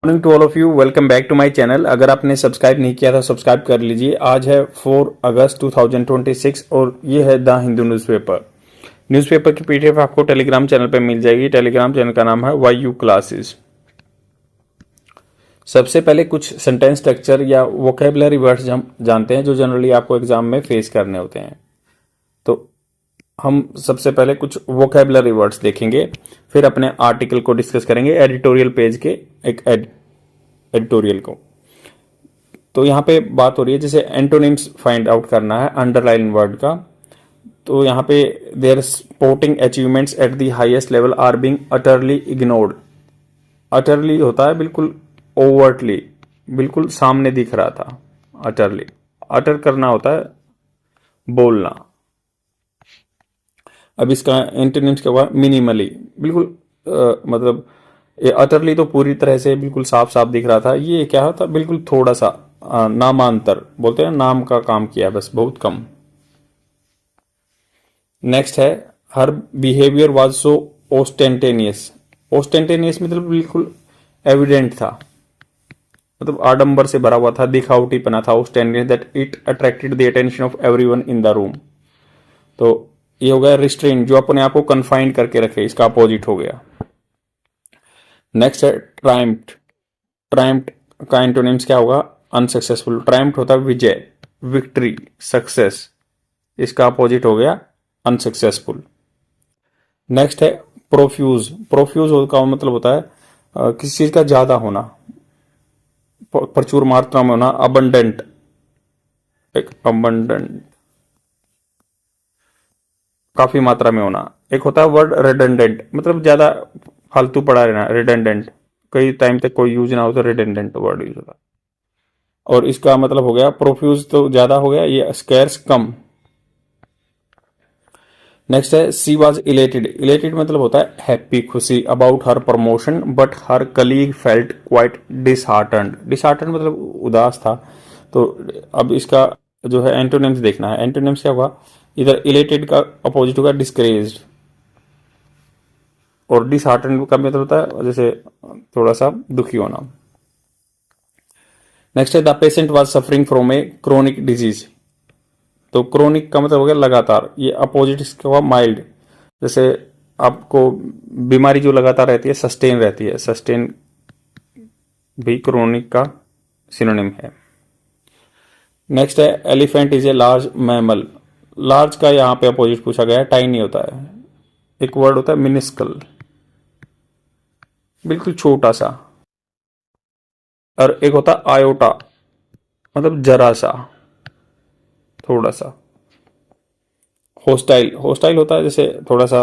Morning to all of you, welcome back to my channel. अगर आपने subscribe नहीं किया था सब्सक्राइब कर लीजिए। आज है 4 अगस्त 2026 और ये है द हिंदू न्यूज़पेपर की पीडीएफ आपको टेलीग्राम चैनल पे मिल जाएगी। टेलीग्राम चैनल का नाम है वाई यू क्लासेस। सबसे पहले कुछ सेंटेंस स्ट्रक्चर या वोकेबलरी वर्ड्स हम जानते हैं जो जनरली आपको एग्जाम में फेस करने होते हैं। तो हम सबसे पहले कुछ वोकेबलरी वर्ड्स देखेंगे, फिर अपने आर्टिकल को डिस्कस करेंगे एडिटोरियल पेज के एक एडिटोरियल को। तो यहाँ पे बात हो रही है जैसे एंटोनिम्स फाइंड आउट करना है अंडरलाइन वर्ड का। तो यहाँ पे their sporting achievements at the highest level are being utterly ignored. Utterly होता है बिल्कुल ओवर्टली, बिल्कुल सामने दिख रहा था। अटरली, अटर करना होता है बोलना। अब इसका एंटोनिम्स क्या हुआ? मिनिमली, बिल्कुल मतलब ये अटरली तो पूरी तरह से बिल्कुल साफ साफ दिख रहा था। ये क्या होता? बिल्कुल थोड़ा सा नामांतर बोलते हैं, नाम का काम किया बस, बहुत कम। नेक्स्ट है हर बिहेवियर वाज सो ओस्टेंटेनियस। ओस्टेंटेनियस मतलब बिल्कुल एविडेंट था, मतलब आडंबर से भरा हुआ था, दिखावटी पना था। Ostentatious that it attracted the attention of everyone in the room. तो ये हो गया रिस्ट्रेन, जो अपने आप को कन्फाइंड करके रखे, इसका अपोजिट हो गया। नेक्स्ट है ट्रायम्फ्ड। ट्रायम्फ्ड का एंटोनिम्स क्या होगा? अनसक्सेसफुल। ट्रायम्फ्ड होता है विजय, विक्ट्री, सक्सेस, इसका अपोजिट हो गया अनसक्सेसफुल। नेक्स्ट है प्रोफ्यूज। प्रोफ्यूज का मतलब होता है किसी चीज का ज्यादा होना, प्रचुर मात्रा में होना। अबंडेंट, एक अबंडेंट काफी मात्रा में होना। एक होता है वर्ड रिडंडेंट, मतलब ज्यादा फालतू पड़ा रहना। रिडंडेंट, कई टाइम तक कोई यूज ना हो तो रिडंडेंट वर्ड यूज होता है। और इसका मतलब हो गया प्रोफ्यूज तो ज्यादा हो गया, ये स्कैर्स कम। नेक्स्ट है सी वॉज इलेटेड। इलेटेड मतलब होता है हैप्पी, खुशी about her promotion but her colleague felt quite disheartened. Disheartened मतलब उदास था। तो अब इसका जो है एंटोनिम्स देखना है। एंटोनिम्स क्या हुआ? इधर इलेटेड का अपोजिट होगा डिस्करेज्ड, और डिसहार्टन्ड का मतलब होता है जैसे थोड़ा सा दुखी होना। नेक्स्ट है the patient was suffering from A chronic disease. तो क्रोनिक का मतलब हो गया लगातार, ये अपोजिट इसका हुआ माइल्ड। जैसे आपको बीमारी जो लगातार रहती है सस्टेन रहती है, सस्टेन भी क्रोनिक का सिनोनिम है। नेक्स्ट है elephant is a large mammal. Large का यहाँ पे अपोजिट पूछा गया है, टाइनी होता है। एक वर्ड होता है मिनिस्कल, बिल्कुल छोटा सा। और एक होता है आयोटा, मतलब जरा सा, थोड़ा सा। होस्टाइल, होस्टाइल होता है जैसे थोड़ा सा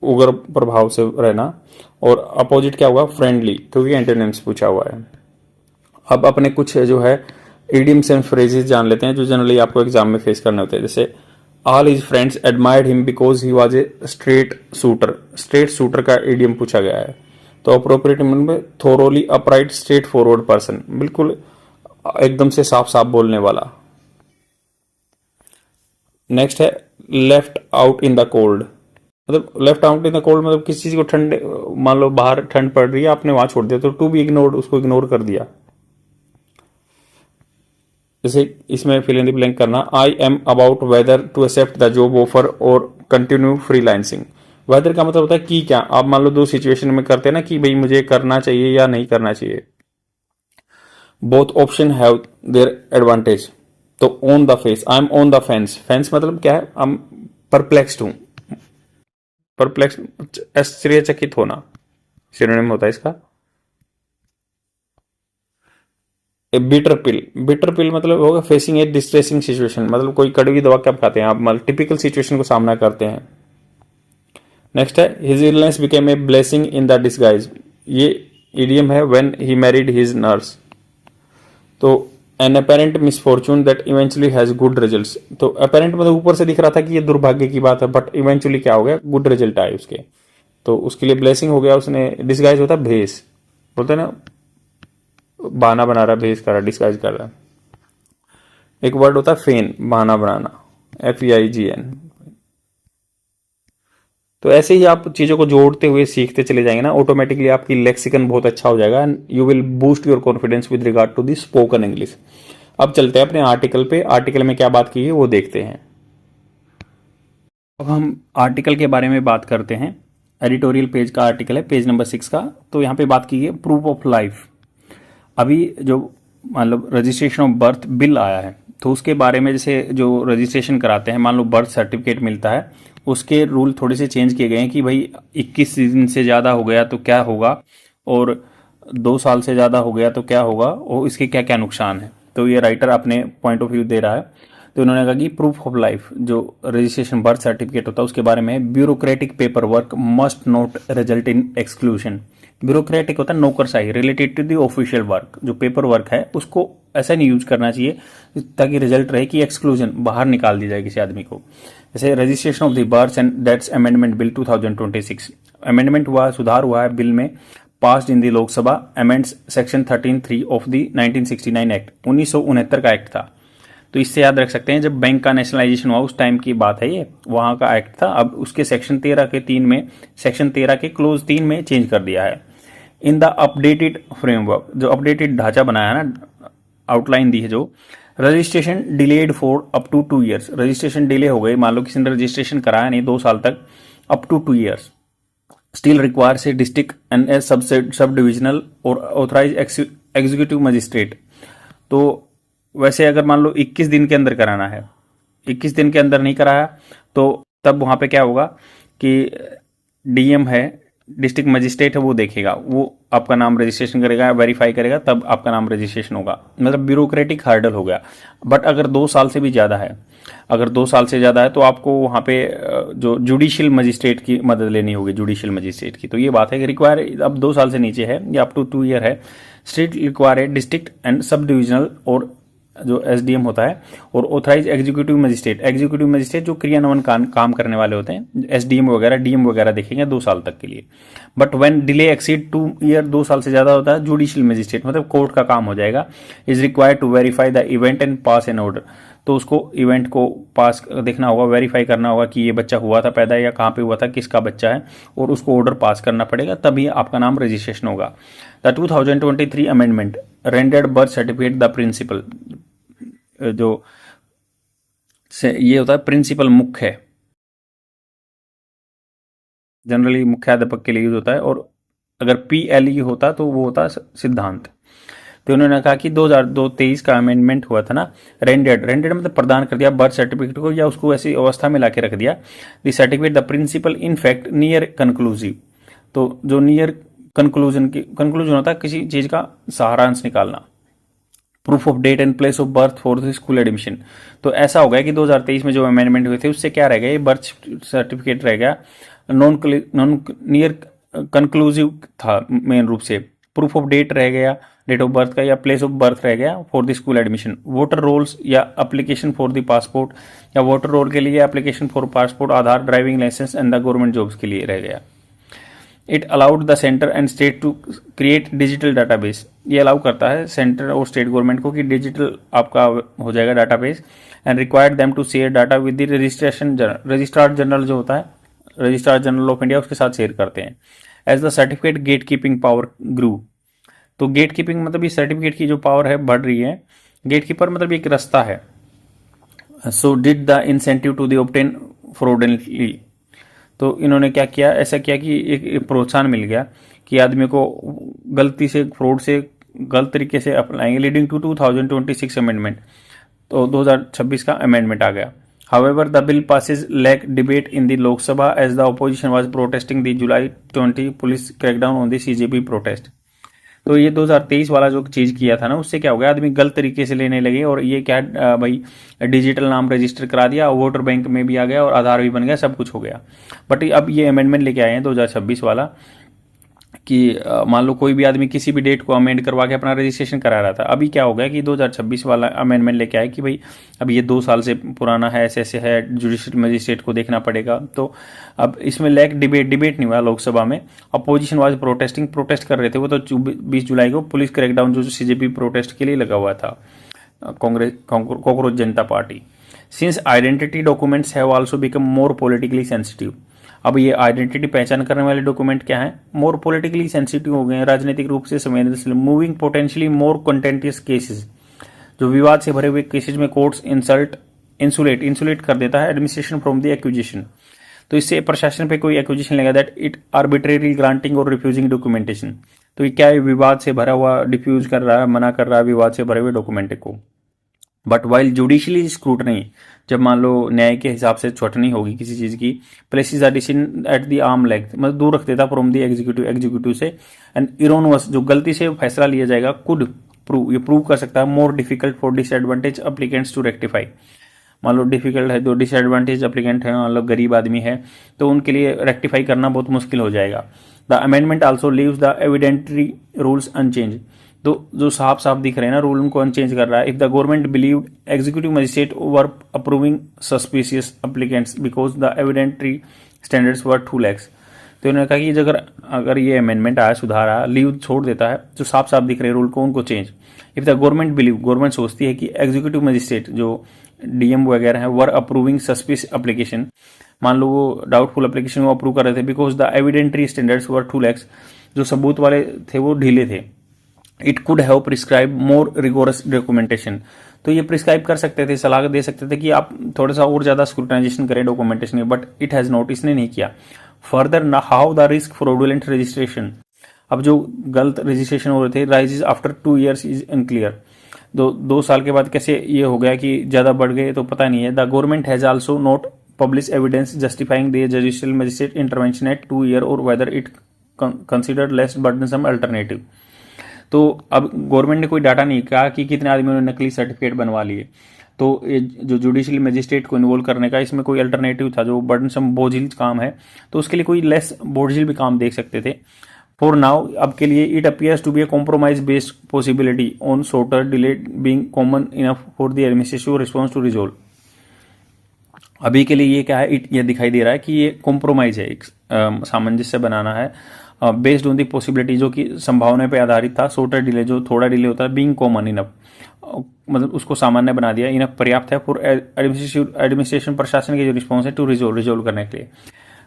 उग्र प्रभाव से रहना। और अपोजिट क्या हुआ? फ्रेंडली, तो ये एंटोनिम्स पूछा हुआ है। अब अपने कुछ जो है इडियम्स एंड फ्रेजेस जान लेते हैं जो जनरली आपको एग्जाम में फेस करने होते हैं। जैसे all his friends admired him because he was a straight shooter. Straight shooter का इडियम पूछा गया है। तो अप्रोप्रिएट में thoroughly upright straightforward person, बिल्कुल एकदम से साफ साफ बोलने वाला। नेक्स्ट है left out in the cold. मतलब left out in the cold मतलब किसी चीज को ठंड, मान लो बाहर ठंड पड़ रही है, आपने वहां छोड़ दिया, तो टू बी इग्नोर्ड, उसको इग्नोर कर दिया। जैसे इसमें फिल इन द ब्लैंक करना। I am about whether to accept the job offer और कंटिन्यू फ्रीलांसिंग। वेदर का मतलब होता है कि क्या, आप मान लो दो सिचुएशन में करते हैं ना कि भाई मुझे करना चाहिए या नहीं करना चाहिए। Both option have their advantage. तो on the face, I am on the fence. Fence मतलब क्या है? आई एम परप्लेक्स्ड हूं। परप्लेक्स, आश्चर्यचकित होना, सिनोनिम होता है इसका। बिटर पिल, बिटर पिल मतलब होगा फेसिंग ए डिस्ट्रेसिंग सिचुएशन, मतलब कोई कड़वी दवा कब खाते हैं आप? मतलब टिपिकल सिचुएशन को सामना करते हैं। नेक्स्ट है his illness became a blessing in the disguise. ये इडियम है when he married his nurse. तो an apparent misfortune that eventually has good results. तो अपेरेंट मतलब ऊपर से दिख रहा था कि ये दुर्भाग्य की बात है, बट इवेंचुअली क्या हो गया? गुड रिजल्ट आए उसके, तो उसके लिए ब्लेसिंग हो गया। उसने डिस्गाइज होता है भेस, बोलते हैं ना, बहाना बना रहा, भेस कर रहा, डिस्गाइज कर रहा। एक वर्ड होता है फेन, बहाना बनाना, FEIGN। तो ऐसे ही आप चीज़ों को जोड़ते हुए सीखते चले जाएंगे ना, ऑटोमेटिकली आपकी लेक्सिकन बहुत अच्छा हो जाएगा and you will boost your confidence with regard to the spoken English. अब चलते हैं अपने आर्टिकल पे, आर्टिकल में क्या बात की है वो देखते हैं। अब हम आर्टिकल के बारे में बात करते हैं। एडिटोरियल पेज का आर्टिकल है, पेज नंबर 6 का। तो यहाँ पे बात की है प्रूफ ऑफ लाइफ। अभी जो मतलब रजिस्ट्रेशन ऑफ बर्थ बिल आया है, तो उसके बारे में जैसे जो रजिस्ट्रेशन कराते हैं, मान लो बर्थ सर्टिफिकेट मिलता है, उसके रूल थोड़े से चेंज किए गए हैं कि भाई 21 दिन से ज़्यादा हो गया तो क्या होगा, और 2 साल से ज़्यादा हो गया तो क्या होगा, और इसके क्या क्या नुकसान है। तो ये राइटर अपने पॉइंट ऑफ व्यू दे रहा है। तो उन्होंने कहा कि प्रूफ ऑफ लाइफ जो रजिस्ट्रेशन बर्थ सर्टिफिकेट होता है उसके बारे में, bureaucratic paper work must not result in exclusion. Bureaucratic होता है नौकरशाही, related to the official work. जो पेपर वर्क है उसको ऐसा नहीं यूज करना चाहिए ताकि रिजल्ट रहे कि एक्सक्लूजन, बाहर निकाल दी जाए किसी आदमी को। जैसे registration of the birth and deaths amendment bill 2026, amendment हुआ, सुधार हुआ है बिल में, passed in the Lok Sabha, amends section 13(3) of the 1969 act, 1969 का एक्ट था। तो इससे याद रख सकते हैं जब बैंक का नेशनलाइजेशन हुआ उस टाइम की बात है, ये वहां का एक्ट था। अब उसके सेक्शन 13 के 3 में, सेक्शन 13 के क्लोज 3 में चेंज कर दिया है। इन द अपडेटेड फ्रेमवर्क, जो अपडेटेड ढांचा बनाया है ना, आउटलाइन दी है जो, registration delayed for up to 2 years, registration delay हो गई, मान लो किसी ने रजिस्ट्रेशन कराया नहीं 2 साल तक, up to 2 years, still require से district and as sub divisional और ऑथराइज एग्जीक्यूटिव मजिस्ट्रेट। तो वैसे अगर मान लो 21 दिन के अंदर कराना है, 21 दिन के अंदर नहीं कराया तो तब वहां पे क्या होगा कि डीएम है, डिस्ट्रिक्ट मजिस्ट्रेट है, वो देखेगा, वो आपका नाम रजिस्ट्रेशन करेगा, वेरीफाई करेगा, तब आपका नाम रजिस्ट्रेशन होगा। मतलब ब्यूरोक्रेटिक हर्डल हो गया। बट अगर 2 साल से भी ज़्यादा है, अगर 2 साल से ज़्यादा है तो आपको वहाँ पे जो जुडिशियल मजिस्ट्रेट की मदद लेनी होगी, जुडिशियल मजिस्ट्रेट की। तो ये बात है कि रिक्वायर अब 2 साल से नीचे है या अप टू 2 ईयर है, स्टेट रिक्वायर है डिस्ट्रिक्ट एंड सब डिविजनल और जो एसडीएम होता है, और ऑथराइज एग्जीक्यूटिव मजिस्ट्रेट जो क्रियान्वयन काम करने वाले होते हैं, एसडीएम वगैरह, डीएम वगैरह देखेंगे 2 साल तक के लिए। But when delay exceed 2 year, 2 साल से ज्यादा होता है, जुडिशियल मजिस्ट्रेट मतलब कोर्ट का काम हो जाएगा, is required to verify the event and pass an order. तो उसको इवेंट को पास देखना होगा, वेरीफाई करना होगा कि ये बच्चा हुआ था पैदा या कहाँ पे हुआ था, किसका बच्चा है, और उसको ऑर्डर पास करना पड़ेगा, तभी आपका नाम रजिस्ट्रेशन होगा। The 2023 amendment rendered birth certificate the principal, जो ये होता है प्रिंसिपल, मुख्य है, जनरली मुख्याध्यापक के लिए यूज होता है, और अगर पीएलई होता तो वो होता सिद्धांत। तो उन्होंने कहा कि 2023 का अमेंडमेंट हुआ था ना, रेंडेड मतलब प्रदान कर दिया बर्थ सर्टिफिकेट को, या उसको ऐसी अवस्था में लाके रख दिया, the certificate the principal in fact near conclusive. तो जो नियर कंक्लूजन होता है किसी चीज का सारांश निकालना। Proof of date and place of birth for the school admission. तो ऐसा हो गया कि 2023 में जो अमेंडमेंट हुए थे उससे क्या रह गया, ये बर्थ सर्टिफिकेट रह गया, नॉन नियर कंक्लूसिव था मेन रूप से। प्रूफ ऑफ डेट रह गया, डेट ऑफ बर्थ का, या प्लेस ऑफ बर्थ रह गया for the school admission. Voter rolls या एप्लीकेशन फॉर द पासपोर्ट, या वोटर रोल के लिए application for passport, Aadhaar, driving licence and the government jobs के लिए रह गया। It allowed the centre and state to create digital database, ये allow करता है सेंटर और स्टेट गवर्नमेंट को कि डिजिटल आपका हो जाएगा database, and required them to share data with the registrar general जो होता है, रजिस्ट्रार जनरल ऑफ इंडिया, उसके साथ शेयर करते हैं। As the certificate gate keeping power grew, तो गेट कीपिंग मतलब ये सर्टिफिकेट की जो पावर है बढ़ रही है। गेट कीपर मतलब एक रास्ता है। So did the incentive to the obtain fraudulently, तो इन्होंने क्या किया, ऐसा किया कि एक प्रोत्साहन मिल गया कि आदमी को गलती से, फ्रॉड से, गलत तरीके से अपनाएंगे, लीडिंग टू 2026 अमेंडमेंट। तो 2026 का अमेंडमेंट आ गया। However, the bill passes lack debate in the Lok Sabha as the opposition was protesting the July 20 police crackdown on the CJP protest. तो ये 2023 वाला जो चीज किया था ना, उससे क्या हो गया, आदमी गलत तरीके से लेने लगे, और ये क्या भाई डिजिटल नाम रजिस्टर करा दिया, वोटर बैंक में भी आ गया और आधार भी बन गया, सब कुछ हो गया। बट अब ये अमेंडमेंट लेके आए हैं 2026 वाला कि मान लो कोई भी आदमी किसी भी डेट को अमेंड करवा के अपना रजिस्ट्रेशन करा रहा था। अभी क्या हो गया कि 2026 वाला अमेंडमेंट लेके आए कि भाई अब ये 2 साल से पुराना है, ऐसे ऐसे है, जुडिशियल मजिस्ट्रेट को देखना पड़ेगा। तो अब इसमें लैक डिबेट नहीं हुआ लोकसभा में। अपोजिशन वाज प्रोटेस्ट कर रहे थे वो तो 20 जुलाई को पुलिस क्रैकडाउन जो सीजेपी प्रोटेस्ट के लिए लगा हुआ था, cockroach Janata party. Since identity documents have also become more politically sensitive, अब ये आइडेंटिटी पहचान करने वाले डॉक्यूमेंट क्या है, मोर पॉलिटिकली सेंसिटिव हो गए हैं, राजनीतिक रूप से संवेदनशील, मूविंग पोटेंशियली मोर कंटेंटियस केसेस, जो विवाद से भरे हुए केसेज में कोर्ट्स इंसुलेट कर देता है एडमिनिस्ट्रेशन फ्रॉम द एक्विजिशन। तो इससे प्रशासन पे कोई एक्विजिशन लेगा दैट इट आर्बिट्रेरी ग्रांटिंग और रिफ्यूजिंग डॉक्यूमेंटेशन। तो ये क्या है, विवाद से भरा हुआ डिफ्यूज कर रहा है, मना कर रहा है विवाद से भरे हुए डॉक्यूमेंट को। बट वाइल जुडिशली स्क्रूटनी, जब मान लो न्याय के हिसाब से छटनी होगी किसी चीज की, places are decision at the arm length, मतलब दूर रख देता फ्रॉम द एग्जीक्यूटिव से, एंड इरोनवस, जो गलती से फैसला लिया जाएगा, कुड प्रूव, ये प्रूव कर सकता है, more difficult for disadvantage applicants to rectify. मान लो डिफिकल्ट है, जो डिसएडवांटेज अप्लीकेंट है, मान लो गरीब आदमी है, तो उनके लिए रेक्टिफाई करना बहुत मुश्किल हो जाएगा। The amendment also leaves the evidentiary rules unchanged, तो जो साफ साफ दिख रहे हैं ना रूल, उनको अनचेंज कर रहा है। If the government believe executive magistrate were approving suspicious applicants because the evidentiary standards were too lax, तो उन्होंने कहा कि अगर ये अमेंडमेंट आया, सुधार आया, लीव छोड़ देता है, जो साफ साफ दिख रहे रूल को, उनको change. If the government believe, government सोचती है कि एग्जीक्यूटिव मजिस्ट्रेट जो डीएम वगैरह है, वर अप्रूविंग सस्पिशियस एप्लीकेशन, मान लो वो डाउटफुल एप्लीकेशन को अप्रूव कर रहे थे, because the evidentiary standards were too lax, जो सबूत वाले थे वो ढीले थे, it could have prescribe more rigorous documentation, तो ये प्रिस्क्राइब कर सकते थे, सलाह दे सकते थे कि आप थोड़ा सा और ज्यादा स्क्रूटनाइजेशन करें डॉक्यूमेंटेशन में, बट इट हैज नॉट, इसने नहीं किया। Further how the risk fraudulent registration, अब जो गलत रजिस्ट्रेशन हो रहे थे, rises after 2 years is unclear, 2 साल के बाद कैसे ये हो गया कि ज्यादा बढ़ गए, तो पता नहीं है। The government has also not publish evidence justifying the judicial magistrate intervention at 2 year और whether it considered less burdensome alternative. तो अब गवर्नमेंट ने कोई डाटा नहीं कहा कि कितने आदमियों ने नकली सर्टिफिकेट बनवा लिए, तो ये जो जुडिशियल मजिस्ट्रेट को इन्वॉल्व करने का इसमें कोई अल्टरनेटिव था जो बर्डनसम बोझिल काम है, तो उसके लिए कोई लेस बोझिल भी काम देख सकते थे। फॉर नाउ, अब के लिए, it appears to be a compromise based possibility on shorter delay being common enough for the administrative response to resolve. अभी के लिए ये क्या है, ये दिखाई दे रहा है कि ये कॉम्प्रोमाइज है, एक सामंजस्य बनाना है बेस्ड ऑन दी पॉसिबिलिटी, जो कि संभावना पे आधारित था, शॉर्टर डिले, जो थोड़ा डिले होता है, बीइंग कॉमन इनफ, मतलब उसको सामान्य बना दिया, इनफ पर्याप्त है फॉर एडमिनिस्ट्रेशन, प्रशासन के जो रिस्पॉन्स है टू रिजोल्व करने के लिए।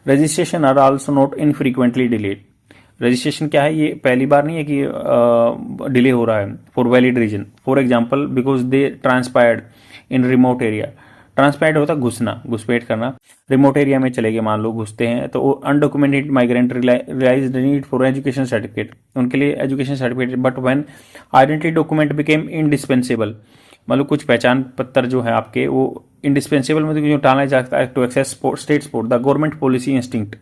Registration are also not infrequently delayed, registration क्या है, ये पहली बार नहीं है कि डिले हो रहा है, for valid reason, for example because they transpired in remote area, transpired होता घुसना, घुसपैठ करना, रिमोट एरिया में चले गए, मान लो घुसते हैं, तो undocumented migrant realise the need for education certificate, उनके लिए education certificate, but when identity document became indispensable, मतलब कुछ पहचान पत्र जो है आपके वो इंडिस्पेंसेबल, मतलब जो टाला जाता है to access state support, the government policy instinct,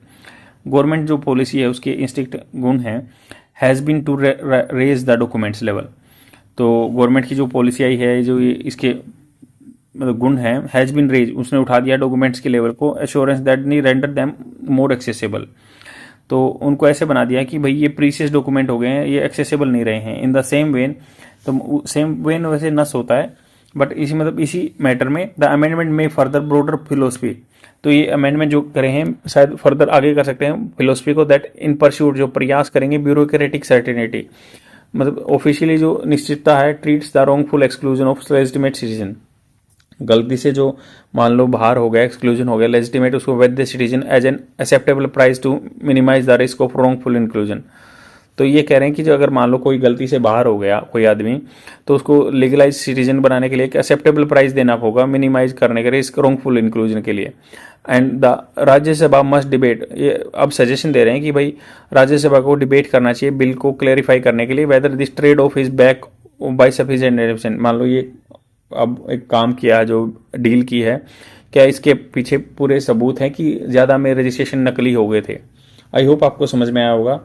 government जो पॉलिसी है उसके इंस्टिंक्ट गुण है, has been to raise the documents level, तो गवर्नमेंट की जो पॉलिसी आई है, जो इसके मतलब गुण है, हैज बीन रेज, उसने उठा दिया डॉक्यूमेंट्स के लेवल को, assurance that knee render them more accessible, तो उनको ऐसे बना दिया कि भाई ये प्रीशियस डॉक्यूमेंट हो गए हैं, ये एक्सेसिबल नहीं रहे हैं। इन द सेम वेन, तो सेम वेन वैसे नस होता है, बट इसी मतलब इसी मैटर में द अमेंडमेंट में फर्दर ब्रॉडर फिलोसफी, तो ये अमेंडमेंट जो करे हैं शायद फर्दर आगे कर सकते हैं फिलोसफी को, दैट इन परस्यूट, जो प्रयास करेंगे ब्यूरोक्रेटिक सर्टेनिटी, मतलब ऑफिशियली जो निश्चितता है, treats the wrongful exclusion of legitimate citizen, गलती से जो मान लो बाहर हो गया, एक्सक्लूजन हो गया, लेजिटिमेट, उसको वैध citizen as an acceptable price to minimise the risk of wrongful inclusion. तो ये कह रहे हैं कि जो अगर मान लो कोई गलती से बाहर हो गया कोई आदमी, तो उसको लीगलाइज सिटीजन बनाने के लिए एक एक्सेप्टेबल प्राइस देना होगा, मिनिमाइज करने के रिस्क रॉन्गफुल इंक्लूजन के लिए। And the Rajya Sabha must debate, ये अब सजेशन दे रहे हैं कि भाई राज्यसभा को डिबेट करना चाहिए बिल को क्लैरिफाई करने के लिए, whether this trade off is back by sufficient evidence, मान लो ये अब एक काम किया, जो डील की है, क्या इसके पीछे पूरे सबूत हैं कि ज़्यादा में रजिस्ट्रेशन नकली हो गए थे। आई होप आपको समझ में आया होगा,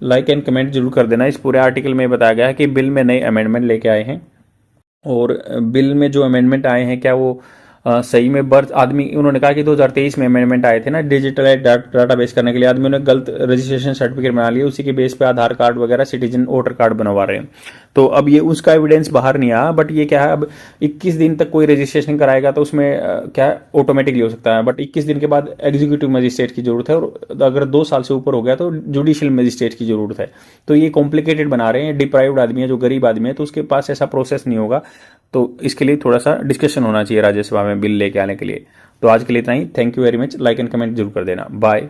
लाइक एंड कमेंट जरूर कर देना। इस पूरे आर्टिकल में बताया गया है कि बिल में नए अमेंडमेंट लेके आए हैं, और बिल में जो अमेंडमेंट आए हैं क्या वो सही में बर्थ आदमी, उन्होंने कहा कि 2023 में अमेंडमेंट आए थे ना डिजिटल डाटाबेस करने के लिए, आदमियों ने गलत रजिस्ट्रेशन सर्टिफिकेट बना लिया, उसी के बेस पे आधार कार्ड वगैरह सिटीजन वोटर कार्ड बनवा रहे हैं। तो अब ये उसका एविडेंस बाहर नहीं आया, बट ये क्या है, अब 21 दिन तक कोई रजिस्ट्रेशन कराएगा तो उसमें क्या ऑटोमेटिकली हो सकता है, बट 21 दिन के बाद एग्जीक्यूटिव मजिस्ट्रेट की जरूरत है, और अगर 2 साल से ऊपर हो गया तो जुडिशियल मजिस्ट्रेट की जरूरत है। तो ये कॉम्प्लिकेटेड बना रहे हैं, डिप्राइव्ड आदमी है, जो गरीब आदमी है, तो उसके पास ऐसा प्रोसेस नहीं होगा, तो इसके लिए थोड़ा सा डिस्कशन होना चाहिए राज्यसभा में बिल लेके आने के लिए। तो आज के लिए इतना ही, thank you very much, like and comment जरूर कर देना, बाय।